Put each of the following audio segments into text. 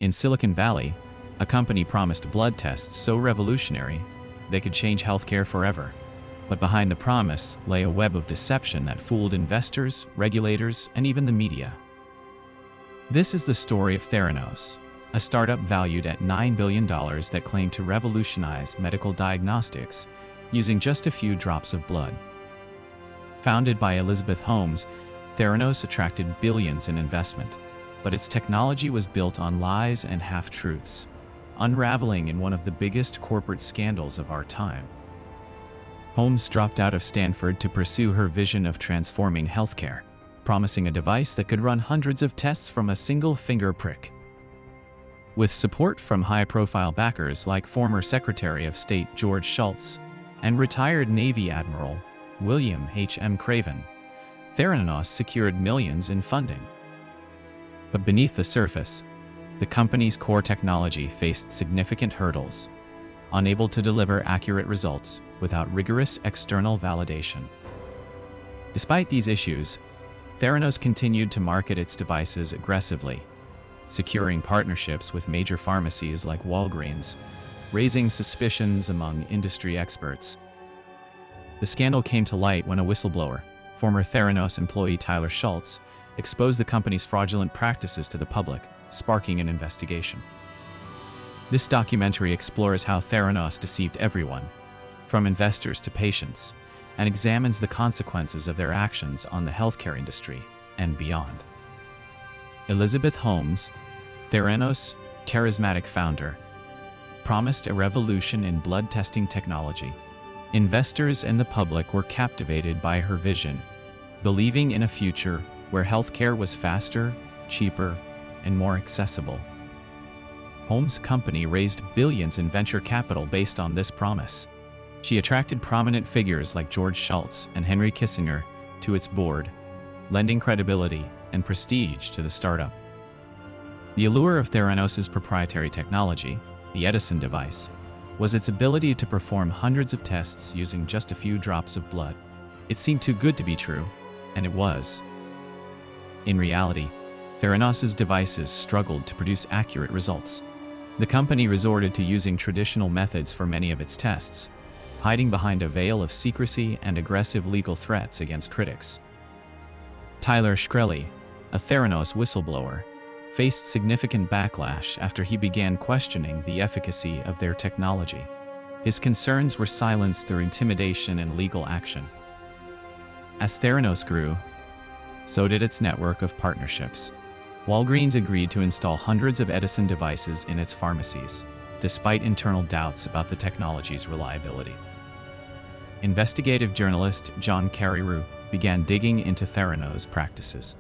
In Silicon Valley, a company promised blood tests so revolutionary they could change healthcare forever. But behind the promise lay a web of deception that fooled investors, regulators, and even the media. This is the story of Theranos, a startup valued at $9 billion that claimed to revolutionize medical diagnostics using just a few drops of blood. Founded by Elizabeth Holmes, Theranos attracted billions in investment, but its technology was built on lies and half-truths, unraveling in one of the biggest corporate scandals of our time. Holmes dropped out of Stanford to pursue her vision of transforming healthcare, promising a device that could run hundreds of tests from a single finger prick. With support from high-profile backers like former Secretary of State George Shultz and retired Navy Admiral William H.M. Craven, Theranos secured millions in funding. But beneath the surface, the company's core technology faced significant hurdles, unable to deliver accurate results without rigorous external validation. Despite these issues, Theranos continued to market its devices aggressively, securing partnerships with major pharmacies like Walgreens, raising suspicions among industry experts. The scandal came to light when a whistleblower, former Theranos employee Tyler Schultz, exposed the company's fraudulent practices to the public, sparking an investigation. This documentary explores how Theranos deceived everyone, from investors to patients, and examines the consequences of their actions on the healthcare industry and beyond. Elizabeth Holmes, Theranos' charismatic founder, promised a revolution in blood testing technology. Investors and the public were captivated by her vision, believing in a future where healthcare was faster, cheaper, and more accessible. Holmes' company raised billions in venture capital based on this promise. She attracted prominent figures like George Shultz and Henry Kissinger to its board, lending credibility and prestige to the startup. The allure of Theranos' proprietary technology, the Edison device, was its ability to perform hundreds of tests using just a few drops of blood. It seemed too good to be true, and it was. In reality, Theranos' devices struggled to produce accurate results. The company resorted to using traditional methods for many of its tests, hiding behind a veil of secrecy and aggressive legal threats against critics. Tyler Shkreli, a Theranos whistleblower, faced significant backlash after he began questioning the efficacy of their technology. His concerns were silenced through intimidation and legal action. As Theranos grew, so did its network of partnerships. Walgreens agreed to install hundreds of Edison devices in its pharmacies, despite internal doubts about the technology's reliability. Investigative journalist John Carreyrou began digging into Theranos' practices.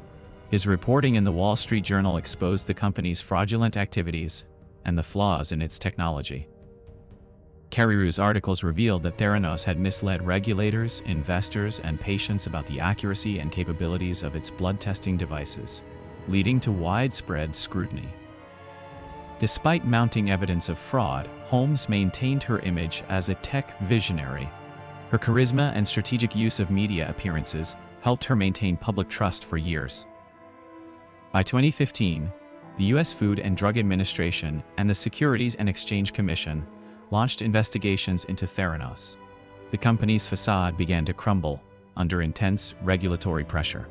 His reporting in the Wall Street Journal exposed the company's fraudulent activities and the flaws in its technology. Carreyrou's articles revealed that Theranos had misled regulators, investors, and patients about the accuracy and capabilities of its blood testing devices, leading to widespread scrutiny. Despite mounting evidence of fraud, Holmes maintained her image as a tech visionary. Her charisma and strategic use of media appearances helped her maintain public trust for years. By 2015, the U.S. Food and Drug Administration and the Securities and Exchange Commission launched investigations into Theranos. The company's facade began to crumble under intense regulatory pressure.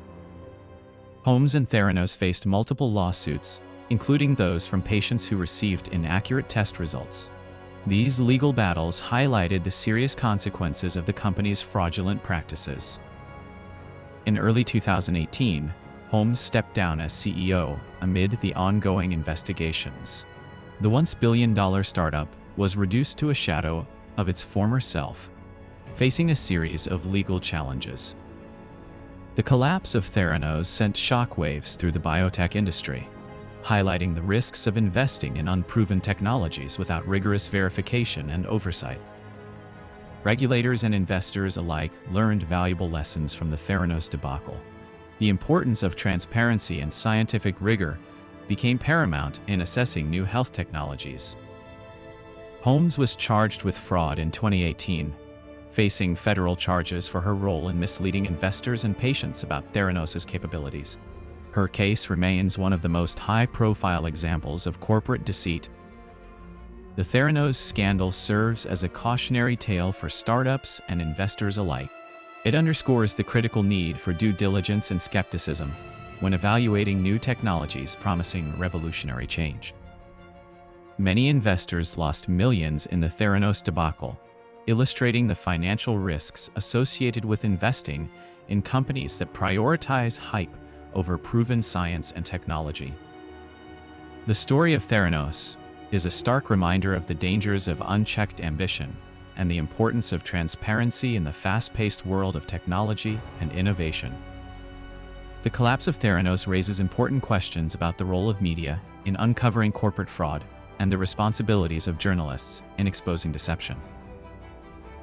Holmes and Theranos faced multiple lawsuits, including those from patients who received inaccurate test results. These legal battles highlighted the serious consequences of the company's fraudulent practices. In early 2018, Holmes stepped down as CEO amid the ongoing investigations. The once billion-dollar startup was reduced to a shadow of its former self, facing a series of legal challenges. The collapse of Theranos sent shockwaves through the biotech industry, highlighting the risks of investing in unproven technologies without rigorous verification and oversight. Regulators and investors alike learned valuable lessons from the Theranos debacle. The importance of transparency and scientific rigor became paramount in assessing new health technologies. Holmes was charged with fraud in 2018, facing federal charges for her role in misleading investors and patients about Theranos' capabilities. Her case remains one of the most high-profile examples of corporate deceit. The Theranos scandal serves as a cautionary tale for startups and investors alike. It underscores the critical need for due diligence and skepticism when evaluating new technologies promising revolutionary change. Many investors lost millions in the Theranos debacle, illustrating the financial risks associated with investing in companies that prioritize hype over proven science and technology. The story of Theranos is a stark reminder of the dangers of unchecked ambition and the importance of transparency in the fast-paced world of technology and innovation. The collapse of Theranos raises important questions about the role of media in uncovering corporate fraud and the responsibilities of journalists in exposing deception.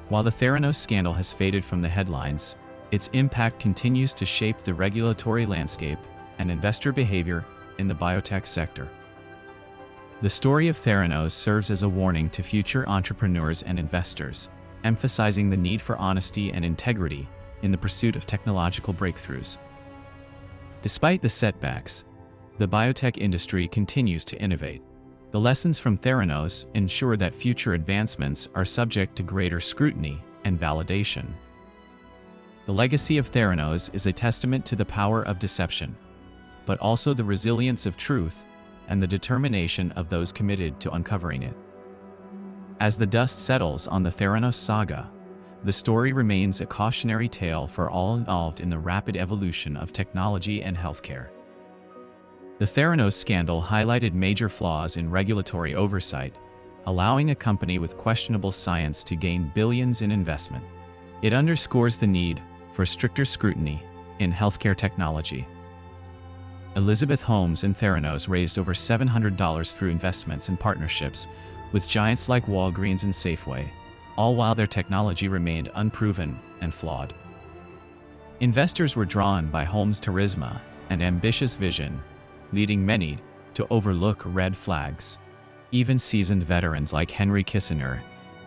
While the Theranos scandal has faded from the headlines, its impact continues to shape the regulatory landscape and investor behavior in the biotech sector. The story of Theranos serves as a warning to future entrepreneurs and investors, emphasizing the need for honesty and integrity in the pursuit of technological breakthroughs. Despite the setbacks, the biotech industry continues to innovate. The lessons from Theranos ensure that future advancements are subject to greater scrutiny and validation. The legacy of Theranos is a testament to the power of deception, but also the resilience of truth and the determination of those committed to uncovering it. As the dust settles on the Theranos saga, the story remains a cautionary tale for all involved in the rapid evolution of technology and healthcare. The Theranos scandal highlighted major flaws in regulatory oversight, allowing a company with questionable science to gain billions in investment. It underscores the need for stricter scrutiny in healthcare technology. Elizabeth Holmes and Theranos raised over $700 through investments and partnerships with giants like Walgreens and Safeway, all while their technology remained unproven and flawed. Investors were drawn by Holmes' charisma and ambitious vision, leading many to overlook red flags. Even seasoned veterans like Henry Kissinger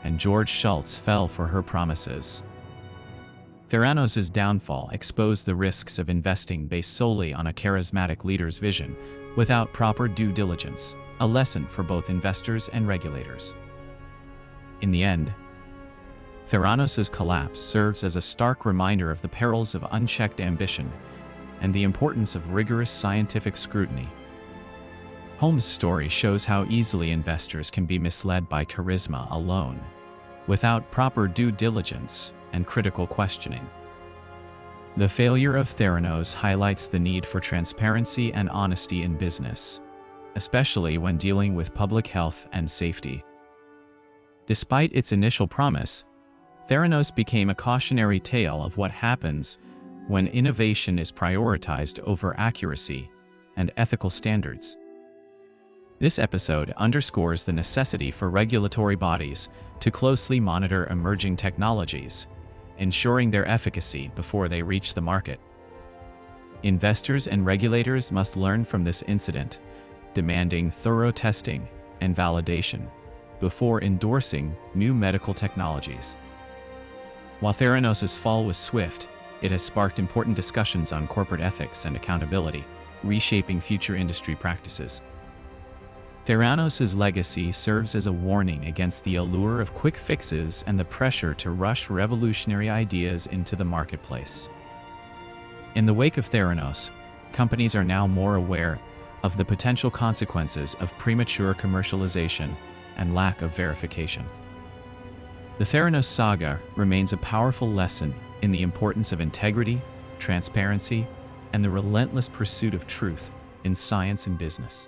and George Shultz fell for her promises. Theranos' downfall exposed the risks of investing based solely on a charismatic leader's vision without proper due diligence, a lesson for both investors and regulators. In the end, Theranos' collapse serves as a stark reminder of the perils of unchecked ambition and the importance of rigorous scientific scrutiny. Holmes' story shows how easily investors can be misled by charisma alone, without proper due diligence and critical questioning. The failure of Theranos highlights the need for transparency and honesty in business, especially when dealing with public health and safety. Despite its initial promise, Theranos became a cautionary tale of what happens when innovation is prioritized over accuracy and ethical standards. This episode underscores the necessity for regulatory bodies to closely monitor emerging technologies, ensuring their efficacy before they reach the market. Investors and regulators must learn from this incident, demanding thorough testing and validation before endorsing new medical technologies. While Theranos' fall was swift, it has sparked important discussions on corporate ethics and accountability, reshaping future industry practices. Theranos' legacy serves as a warning against the allure of quick fixes and the pressure to rush revolutionary ideas into the marketplace. In the wake of Theranos, companies are now more aware of the potential consequences of premature commercialization and lack of verification. The Theranos saga remains a powerful lesson in the importance of integrity, transparency, and the relentless pursuit of truth in science and business.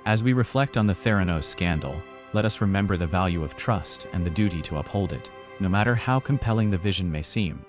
As we reflect on the Theranos scandal, let us remember the value of trust and the duty to uphold it, no matter how compelling the vision may seem.